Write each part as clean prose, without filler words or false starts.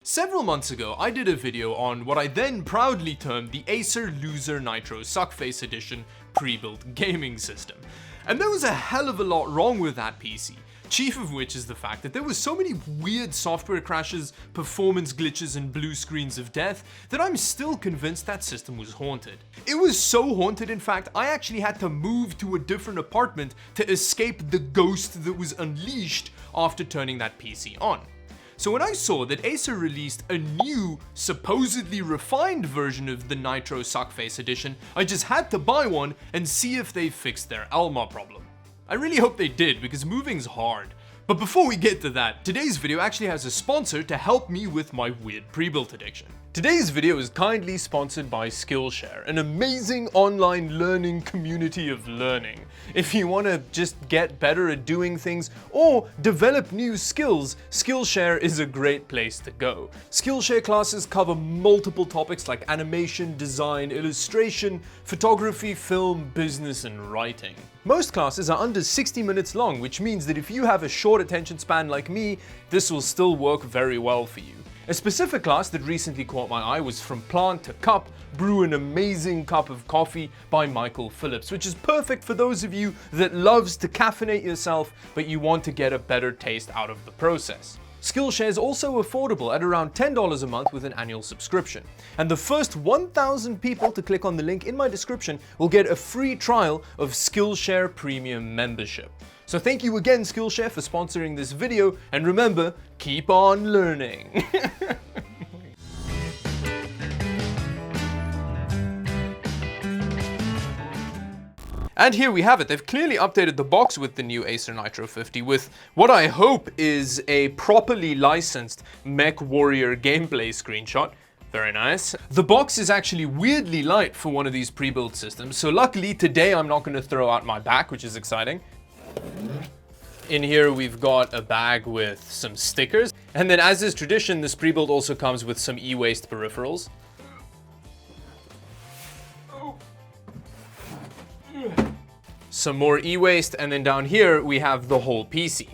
Several months ago, I did a video on what I then proudly termed the Acer Loser Nitro Suck-face edition pre-built gaming system. And there was a hell of a lot wrong with that PC, chief of which is the fact that there was so many weird software crashes, performance glitches, and blue screens of death that I'm still convinced that system was haunted. It was so haunted, in fact, I actually had to move to a different apartment to escape the ghost that was unleashed after turning that PC on. So when I saw that Acer released a new, supposedly refined version of the Nitro Suck-face edition, I just had to buy one and see if they fixed their Alma problem. I really hope they did, because moving's hard. But before we get to that, today's video actually has a sponsor to help me with my weird pre-built addiction. Today's video is kindly sponsored by Skillshare, an amazing online learning community of learning. If you want to just get better at doing things or develop new skills, Skillshare is a great place to go. Skillshare classes cover multiple topics like animation, design, illustration, photography, film, business, and writing. Most classes are under 60 minutes long, which means that if you have a short attention span like me, this will still work very well for you. A specific class that recently caught my eye was From Plant to Cup, Brew an Amazing Cup of Coffee by Michael Phillips, which is perfect for those of you that loves to caffeinate yourself, but you want to get a better taste out of the process. Skillshare is also affordable at around $10 a month with an annual subscription. And the first 1,000 people to click on the link in my description will get a free trial of Skillshare Premium membership. So thank you again, Skillshare, for sponsoring this video, and remember, keep on learning. And here we have it. They've clearly updated the box with the new Acer Nitro 50 with what I hope is a properly licensed Mech Warrior gameplay screenshot. Very nice. The box is actually weirdly light for one of these pre-built systems, so luckily today I'm not going to throw out my back, which is exciting. In here we've got a bag with some stickers, and then as is tradition, this pre-built also comes with some e-waste peripherals. Some more e-waste, and then down here we have the whole PC.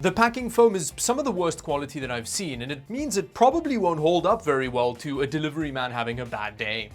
The packing foam is some of the worst quality that I've seen, and it means it probably won't hold up very well to a delivery man having a bad day.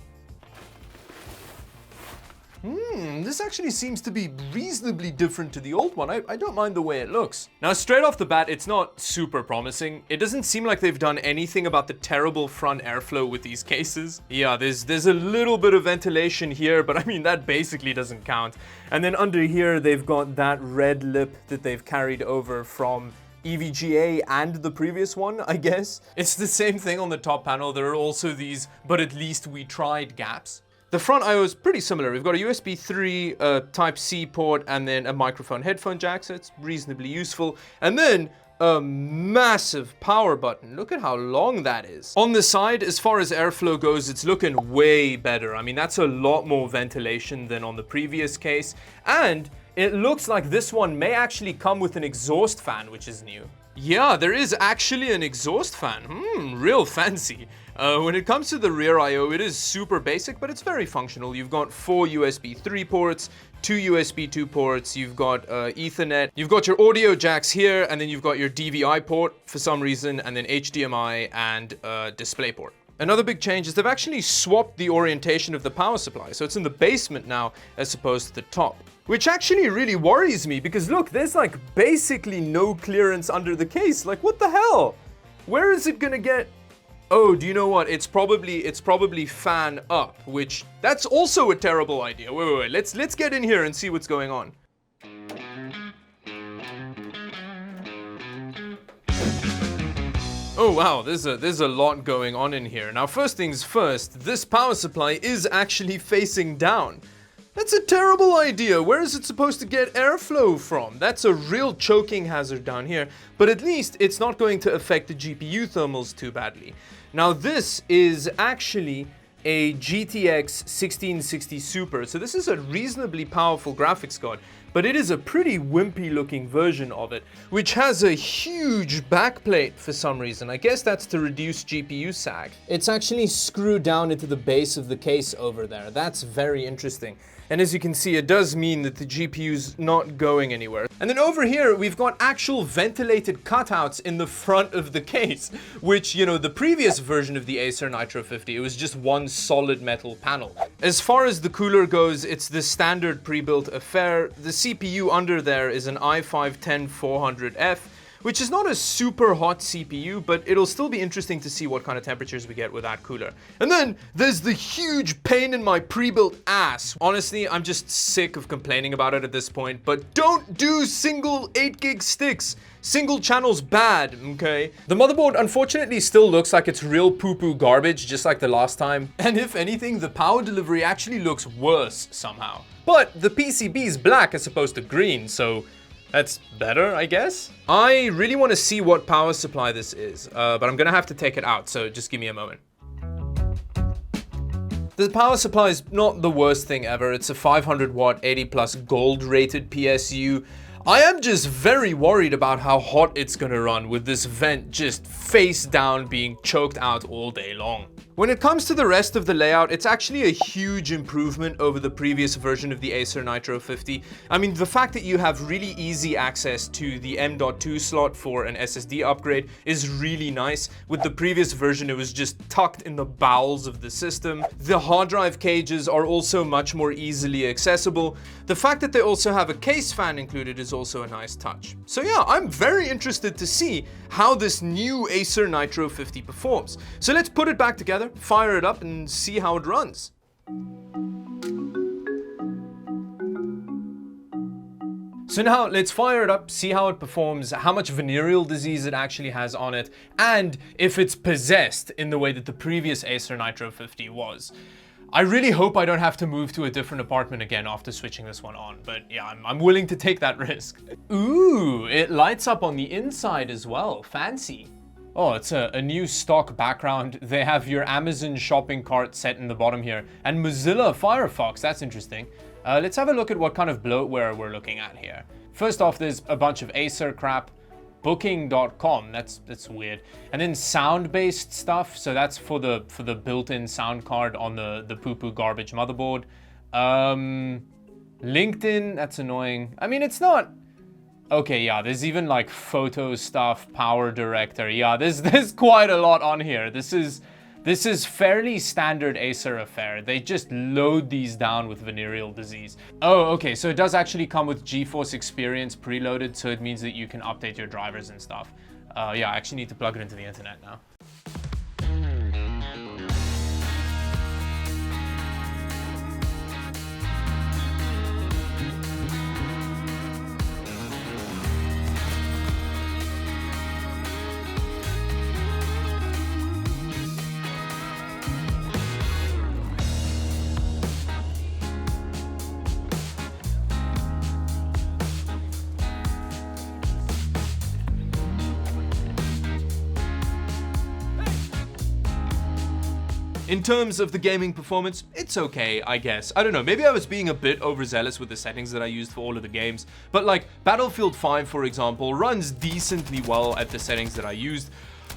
This actually seems to be reasonably different to the old one. I don't mind the way it looks. Now, straight off the bat, it's not super promising. It doesn't seem like they've done anything about the terrible front airflow with these cases. Yeah, there's a little bit of ventilation here, but I mean, that basically doesn't count. And then under here, they've got that red lip that they've carried over from EVGA and the previous one, I guess. It's the same thing on the top panel. There are also these, but at least we tried gaps. The front I/O is pretty similar. We've got a USB 3, a Type-C port, and then a microphone headphone jack, so it's reasonably useful. And then a massive power button. Look at how long that is. On the side, as far as airflow goes, it's looking way better. I mean, that's a lot more ventilation than on the previous case. And it looks like this one may actually come with an exhaust fan, which is new. Yeah, there is actually an exhaust fan. Real fancy. When it comes to the rear I/O, it is super basic, but it's very functional. You've got 4 USB 3 ports, 2 USB 2 ports, you've got Ethernet, you've got your audio jacks here, and then you've got your DVI port for some reason, and then HDMI and DisplayPort. Another big change is they've actually swapped the orientation of the power supply, so it's in the basement now as opposed to the top. Which actually really worries me, because look, there's like basically no clearance under the case. Like, what the hell? Where is it gonna get? Oh, do you know what? It's probably fan up, which that's also a terrible idea. Wait. Let's get in here and see what's going on. Oh wow, there's a lot going on in here. Now, first things first, this power supply is actually facing down. That's a terrible idea. Where is it supposed to get airflow from? That's a real choking hazard down here, but at least it's not going to affect the GPU thermals too badly. Now, this is actually a GTX 1660 Super, so this is a reasonably powerful graphics card, but it is a pretty wimpy looking version of it, which has a huge backplate for some reason. I guess that's to reduce GPU sag. It's actually screwed down into the base of the case over there. That's very interesting. And as you can see, it does mean that the GPU's not going anywhere. And then over here, we've got actual ventilated cutouts in the front of the case, which, you know, the previous version of the Acer Nitro 50, it was just one solid metal panel. As far as the cooler goes, it's the standard pre-built affair. The CPU under there is an i5-10400F, which is not a super hot CPU, but it'll still be interesting to see what kind of temperatures we get with that cooler. And then there's the huge pain in my pre-built ass. Honestly, I'm just sick of complaining about it at this point, but don't do single 8 gig sticks. Single channel's bad, okay? The motherboard unfortunately still looks like it's real poo-poo garbage, just like the last time. And if anything, the power delivery actually looks worse somehow. But the PCB is black as opposed to green, so that's better, I guess. I really want to see what power supply this is, but I'm gonna have to take it out, so just give me a moment. The power supply is not the worst thing ever. It's a 500 watt, 80 plus gold rated PSU. I am just very worried about how hot it's gonna run with this vent just face down being choked out all day long. When it comes to the rest of the layout, it's actually a huge improvement over the previous version of the Acer Nitro 50. I mean, the fact that you have really easy access to the M.2 slot for an SSD upgrade is really nice. With the previous version, it was just tucked in the bowels of the system. The hard drive cages are also much more easily accessible. The fact that they also have a case fan included is also a nice touch. So yeah, I'm very interested to see how this new Acer Nitro 50 performs. So let's put it back together, fire it up, and see how it runs. So now let's fire it up, see how it performs, how much venereal disease it actually has on it, and if it's possessed in the way that the previous Acer Nitro 50 was. I really hope I don't have to move to a different apartment again after switching this one on, but yeah, I'm willing to take that risk. Ooh, it lights up on the inside as well, fancy. Oh, it's a new stock background. They have your Amazon shopping cart set in the bottom here, and Mozilla Firefox, that's interesting. Let's have a look at what kind of bloatware we're looking at here. First off, there's a bunch of Acer crap. Booking.com, that's weird. And then sound-based stuff, so that's for the built-in sound card on the poo-poo garbage motherboard. LinkedIn, that's annoying. I mean, it's not... Okay, yeah, there's even like photo stuff, power director. Yeah, there's quite a lot on here. This is fairly standard Acer affair. They just load these down with venereal disease. Oh, okay, so it does actually come with GeForce Experience preloaded, so it means that you can update your drivers and stuff. Yeah, I actually need to plug it into the internet now. In terms of the gaming performance, it's okay, I guess. I don't know, maybe I was being a bit overzealous with the settings that I used for all of the games, but like Battlefield 5, for example, runs decently well at the settings that I used.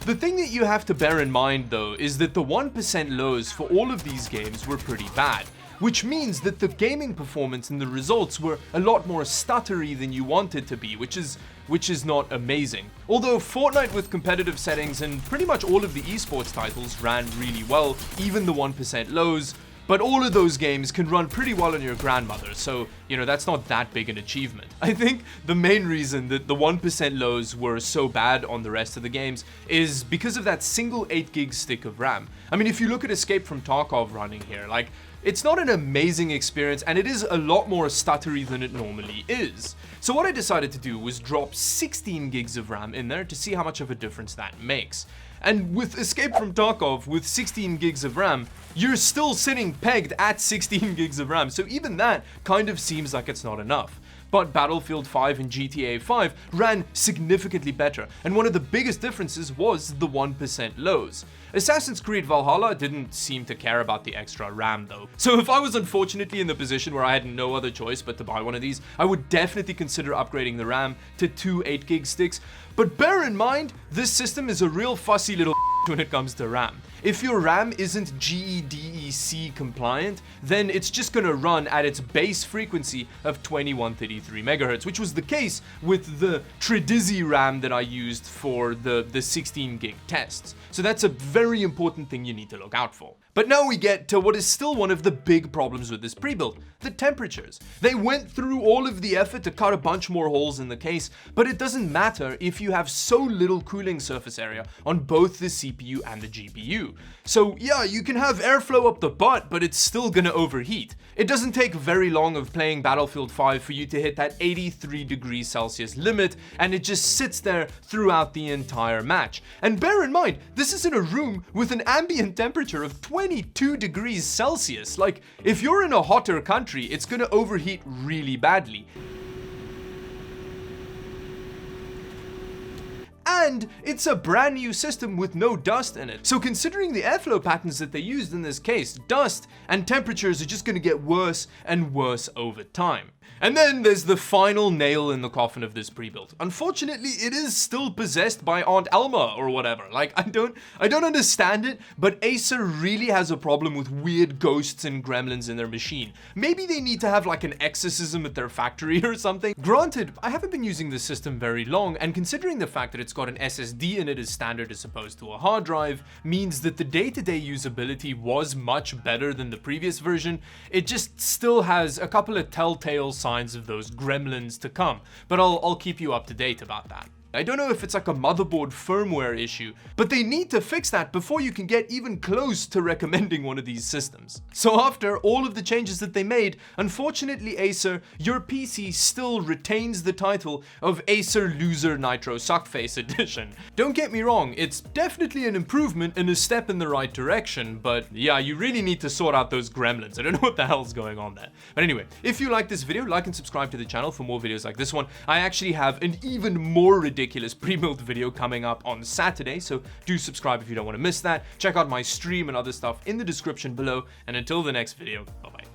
The thing that you have to bear in mind, though, is that the 1% lows for all of these games were pretty bad, which means that the gaming performance and the results were a lot more stuttery than you want it to be, which is not amazing. Although Fortnite with competitive settings and pretty much all of the esports titles ran really well, even the 1% lows, but all of those games can run pretty well on your grandmother, so, you know, that's not that big an achievement. I think the main reason that the 1% lows were so bad on the rest of the games is because of that single 8 gig stick of RAM. I mean, if you look at Escape from Tarkov running here, like, it's not an amazing experience, and it is a lot more stuttery than it normally is. So what I decided to do was drop 16 gigs of RAM in there to see how much of a difference that makes. And with Escape from Tarkov, with 16 gigs of RAM, you're still sitting pegged at 16 gigs of RAM, so even that kind of seems like it's not enough. but Battlefield 5 and GTA 5 ran significantly better, and one of the biggest differences was the 1% lows. Assassin's Creed Valhalla didn't seem to care about the extra RAM though. So if I was unfortunately in the position where I had no other choice but to buy one of these, I would definitely consider upgrading the RAM to 2 8GB sticks. But bear in mind, this system is a real fussy little when it comes to RAM. If your RAM isn't GEDEC compliant, then it's just gonna run at its base frequency of 2133 MHz, which was the case with the Tridizzi RAM that I used for the 16GB tests. So that's a very important thing you need to look out for. But now we get to what is still one of the big problems with this pre-build, the temperatures. They went through all of the effort to cut a bunch more holes in the case, but it doesn't matter if you have so little cooling surface area on both the CPU and the GPU. So yeah, you can have airflow up the butt, but it's still gonna overheat. It doesn't take very long of playing Battlefield 5 for you to hit that 83 degrees Celsius limit, and it just sits there throughout the entire match. And bear in mind, this is in a room with an ambient temperature of 22 degrees Celsius. Like, if you're in a hotter country, it's gonna overheat really badly. And it's a brand new system with no dust in it. So considering the airflow patterns that they used in this case, dust and temperatures are just gonna get worse and worse over time. And then there's the final nail in the coffin of this pre-build. Unfortunately, it is still possessed by Aunt Elma or whatever. Like, I don't understand it, but Acer really has a problem with weird ghosts and gremlins in their machine. Maybe they need to have like an exorcism at their factory or something. Granted, I haven't been using this system very long, and considering the fact that it's got an SSD in it as standard as opposed to a hard drive, means that the day-to-day usability was much better than the previous version. It just still has a couple of telltale signs of those gremlins to come, but I'll keep you up to date about that. I don't know if it's like a motherboard firmware issue, but they need to fix that before you can get even close to recommending one of these systems. So after all of the changes that they made, unfortunately Acer, your PC still retains the title of Acer Loser Nitro Suck-face edition. Don't get me wrong, it's definitely an improvement and a step in the right direction, but yeah, you really need to sort out those gremlins. I don't know what the hell's going on there. But anyway, if you like this video, like and subscribe to the channel for more videos like this one. I actually have an even more ridiculous pre-built video coming up on Saturday, so do subscribe if you don't want to miss that. Check out my stream and other stuff in the description below, and until the next video, bye bye.